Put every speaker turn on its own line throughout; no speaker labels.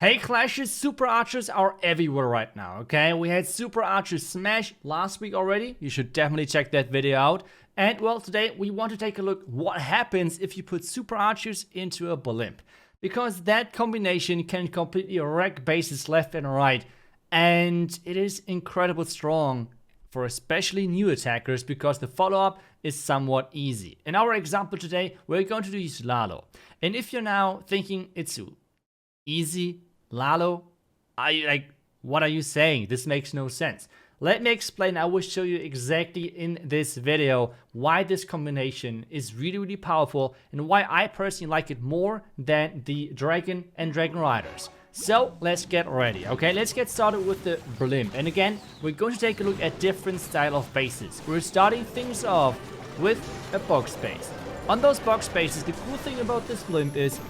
Hey Clashers, Super Archers are everywhere right now, okay? We had Super Archers Smash last week already. You should definitely check that video out. And well, today we want to take a look what happens if you put Super Archers into a Blimp. Because that combination can completely wreck bases left and right. And it is incredibly strong for especially new attackers because the follow-up is somewhat easy. In our example today, we're going to use Lalo. And if you're now thinking, iTzu, easy? Lalo? What are you saying? This makes no sense. Let me explain. I will show you exactly in this video why this combination is really powerful and why I personally like it more than the Dragon and Dragon Riders. So let's get ready, okay? Let's get started with the Blimp. And again, we're going to take a look at different style of bases. We're starting things off with a box base. On those box bases, the cool thing about this Blimp is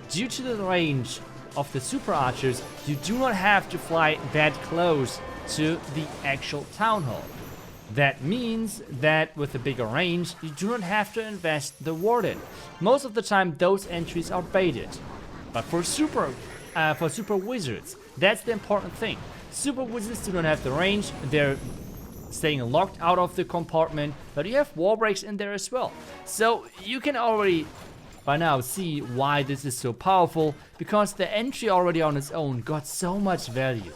due to the range of the Super Archers, you do not have to fly that close to the actual town hall. That means that with a bigger range, you do not have to invest the warden. Most of the time, those entries are baited. But for super wizards, that's the important thing. Super wizards do not have the range. They're staying locked out of the compartment, but you have wall breaks in there as well. So you can already by now see why this is so powerful, because the entry already on its own got so much value.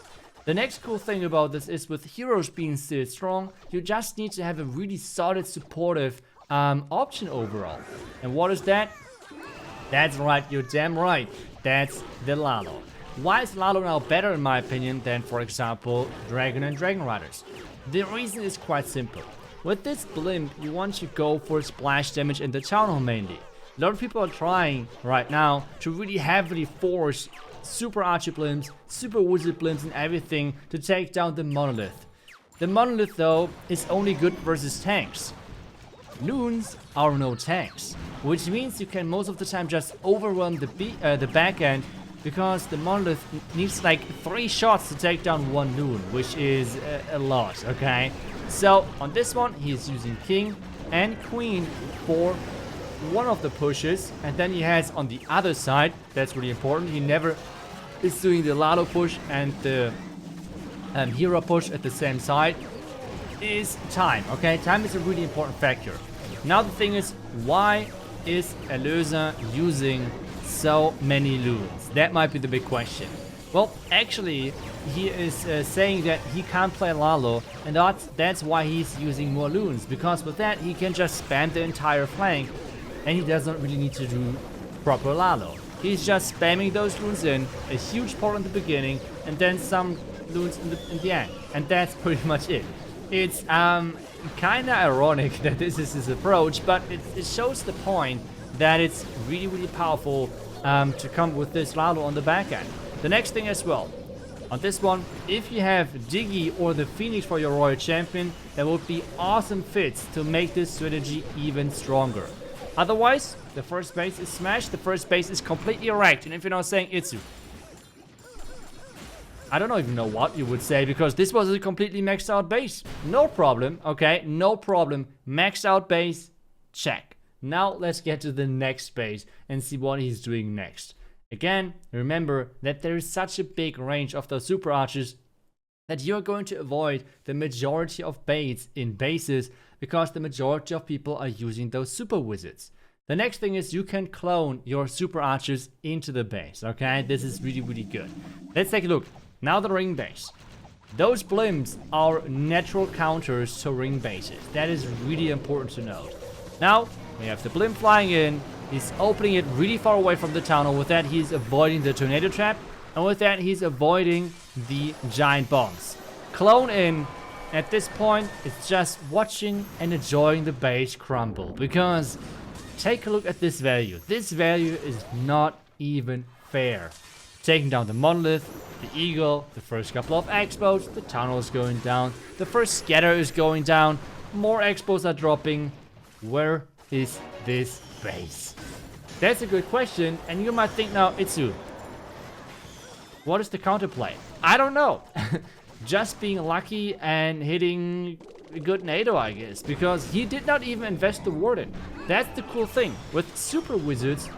The next cool thing about this is with heroes being still strong, you just need to have a really solid supportive option overall. And what is that? That's right, you're damn right. That's the Lalo. Why is Lalo now better in my opinion than, for example, Dragon and Dragon Riders? The reason is quite simple. With this Blimp, you want to go for splash damage in the town hall mainly. A lot of people are trying right now to really heavily force Super Archer Blimps, Super Wizard Blimps and everything to take down the Monolith. The Monolith though is only good versus tanks. Loons are no tanks, which means you can most of the time just overrun the back end, because the Monolith needs like 3 shots to take down 1 Loon, which is a lot, okay? So on this one he's using King and Queen for one of the pushes, and then he has on the other side, that's really important, he never is doing the Lalo push and the hero push at the same side, is time, okay? Time is a really important factor. Now the thing is, why is Erlöser using so many loons? That might be the big question. Well, actually, he is saying that he can't play Lalo, and that's why he's using more loons, because with that he can just spam the entire flank and he doesn't really need to do proper Lalo. He's just spamming those loons in, a huge part in the beginning, and then some loons in the end. And that's pretty much it. It's kinda ironic that this is his approach, but it shows the point that it's really powerful to come with this Lalo on the back end. The next thing as well, on this one, if you have Diggy or the Phoenix for your Royal Champion, that would be awesome fits to make this strategy even stronger. Otherwise, the first base is smashed, the first base is completely wrecked. And if you're not saying iTzu, I don't even know what you would say, because this was a completely maxed out base. No problem, okay, no problem. Maxed out base, check. Now let's get to the next base and see what he's doing next. Again, remember that there is such a big range of those Super Archers that you're going to avoid the majority of baits in bases, because the majority of people are using those Super Wizards. The next thing is you can clone your Super Archers into the base, okay? This is really good. Let's take a look. Now the ring base. Those Blimps are natural counters to ring bases. That is really important to note. Now, we have the Blimp flying in. He's opening it really far away from the town hall. With that, he's avoiding the tornado trap. And with that, he's avoiding the giant bombs. Clone in. At this point, it's just watching and enjoying the base crumble. Because take a look at this value. This value is not even fair. Taking down the Monolith, the Eagle, the first couple of Expos, the tunnel is going down, the first scatter is going down, more Expos are dropping. Where is this base? That's a good question, and you might think now, iTzu, what is the counterplay? I don't know. Just being lucky and hitting a good NATO, I guess, because he did not even invest the warden. That's the cool thing. With Super Wizards,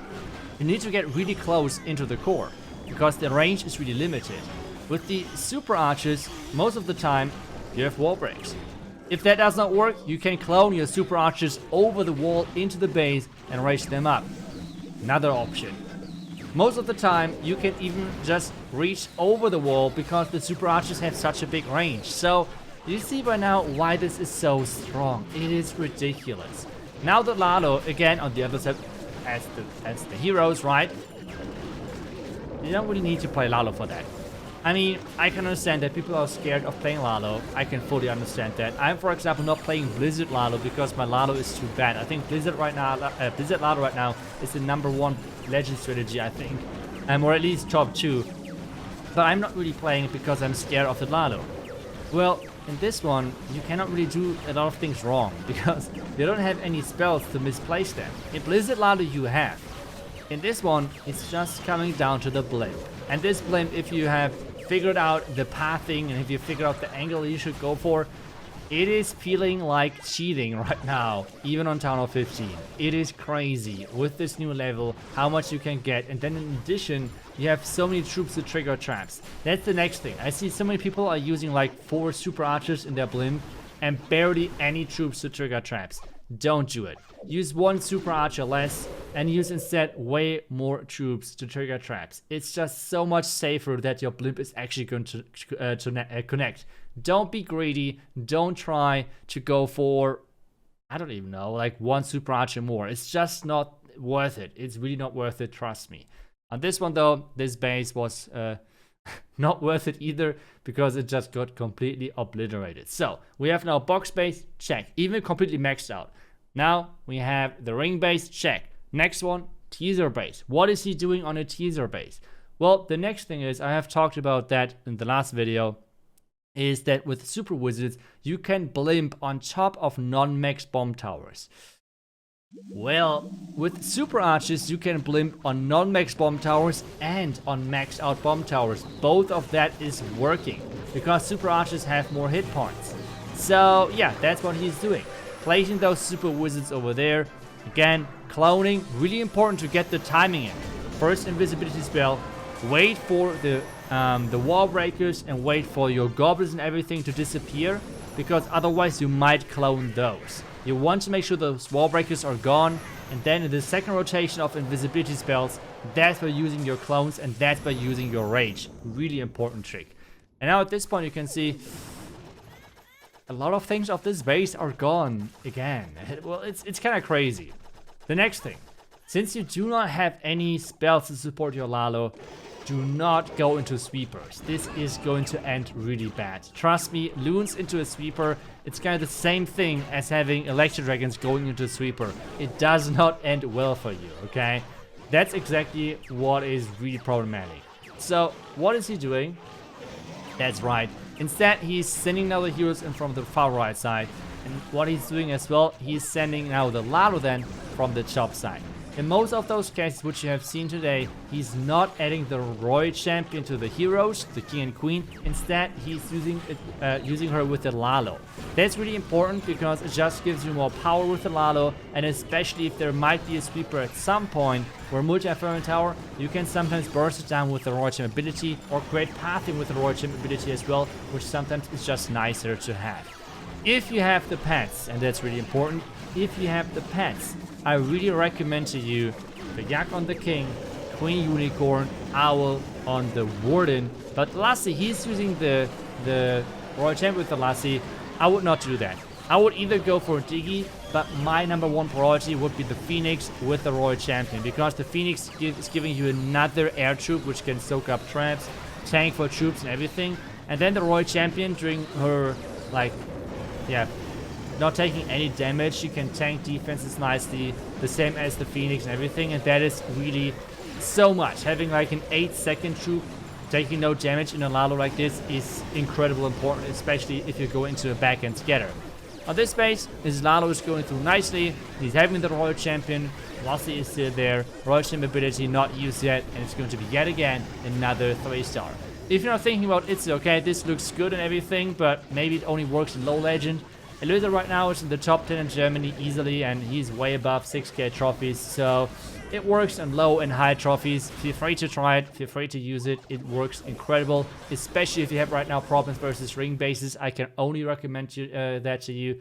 you need to get really close into the core. because the range is really limited. With the super archers, most of the time you have wall breaks. If that does not work, you can clone your super archers over the wall into the base and raise them up. Another option. Most of the time you can even just reach over the wall because the super archers have such a big range. So you see by now why this is so strong. It is ridiculous. Now the Lalo, again on the other side as the heroes, right? You don't really need to play Lalo for that. I mean, I can understand that people are scared of playing Lalo. I can fully understand that. I'm, for example, not playing Blizzard Lalo because my Lalo is too bad. I think Blizzard Lalo right now is the #1 legend strategy, I think. Or at least top 2. But I'm not really playing it because I'm scared of the Lalo. Well, in this one, you cannot really do a lot of things wrong because you don't have any spells to misplace them. In Blizzard Lalo you have. In this one, it's just coming down to the Blimp. And this Blimp, if you have figured out the pathing and if you figure out the angle you should go for, it is feeling like cheating right now, even on Town Hall 15. It is crazy with this new level, how much you can get. And then in addition, you have so many troops to trigger traps. That's the next thing. I see so many people are using like 4 super archers in their Blimp and barely any troops to trigger traps. Don't do it. Use 1 super archer less and use instead way more troops to trigger traps. It's just so much safer that your Blimp is actually going to connect. Don't be greedy. Don't try to go for, I don't even know, like 1 super archer more. It's just not worth it. It's really not worth it, trust me. On this one though, this base was not worth it either because it just got completely obliterated. So we have now box base, check, even completely maxed out. Now we have the ring base, check. Next one, teaser base. What is he doing on a teaser base? Well, the next thing is, I have talked about that in the last video, is that with super wizards you can Blimp on top of non-max bomb towers. Well, with super archers you can Blimp on non-max bomb towers and on maxed out bomb towers. Both of that is working because super archers have more hit points. So yeah, that's what he's doing. Placing those super wizards over there. Again, cloning, really important to get the timing in. First invisibility spell, wait for the wall breakers and wait for your goblins and everything to disappear because otherwise you might clone those. You want to make sure those wall breakers are gone, and then in the second rotation of invisibility spells, that's by using your clones and that's by using your rage. Really important trick. And now at this point you can see a lot of things of this base are gone again. Well, it's kind of crazy. The next thing, since you do not have any spells to support your Lalo, do not go into sweepers. This is going to end really bad. Trust me, loons into a sweeper, it's kind of the same thing as having electro dragons going into a sweeper. It does not end well for you, okay? That's exactly what is really problematic. So, what is he doing? That's right. Instead, he's sending now the heroes in from the far right side. And what he's doing as well, he's sending now the Lalo then from the top side. In most of those cases which you have seen today, he's not adding the Royal Champion to the heroes, the King and Queen. Instead, he's using her with the Lalo. That's really important because it just gives you more power with the Lalo, and especially if there might be a sweeper at some point where multi-affirming tower, you can sometimes burst it down with the Royal Champ ability or create pathing with the Royal Champ ability as well, which sometimes is just nicer to have. If you have the pets, and that's really important, if you have the pets, I really recommend to you the Yak on the King, Queen Unicorn, Owl on the Warden. But Lassie, he's using the Royal Champion with the Lassie. I would not do that. I would either go for Diggy, but my #1 priority would be the Phoenix with the Royal Champion, because the Phoenix is giving you another air troop which can soak up traps, tank for troops and everything. And then the Royal Champion during her, like, yeah, not taking any damage, she can tank defenses nicely, the same as the Phoenix and everything, and that is really so much. Having like an 8-second troop taking no damage in a Lalo like this is incredibly important, especially if you go into a back-end scatter. On this base, his Lalo is going through nicely, he's having the Royal Champion, Lassie is still there, Royal Champion ability not used yet, and it's going to be yet again another 3-star. If you're not thinking about iTzu, okay, this looks good and everything, but maybe it only works in low legend. iTzu right now is in the top 10 in Germany easily, and he's way above 6k trophies, so It works on low and high trophies. Feel free to try it. Feel free to use it. It works incredible, especially if you have right now problems versus ring bases. I can only recommend that to you.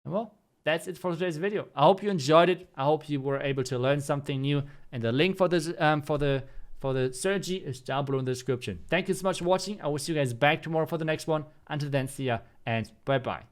And well, that's it for today's video. I hope you enjoyed it. I hope you were able to learn something new. And the link for this for the strategy is down below in the description. Thank you so much for watching. I will see you guys back tomorrow for the next one. Until then, see ya and bye bye.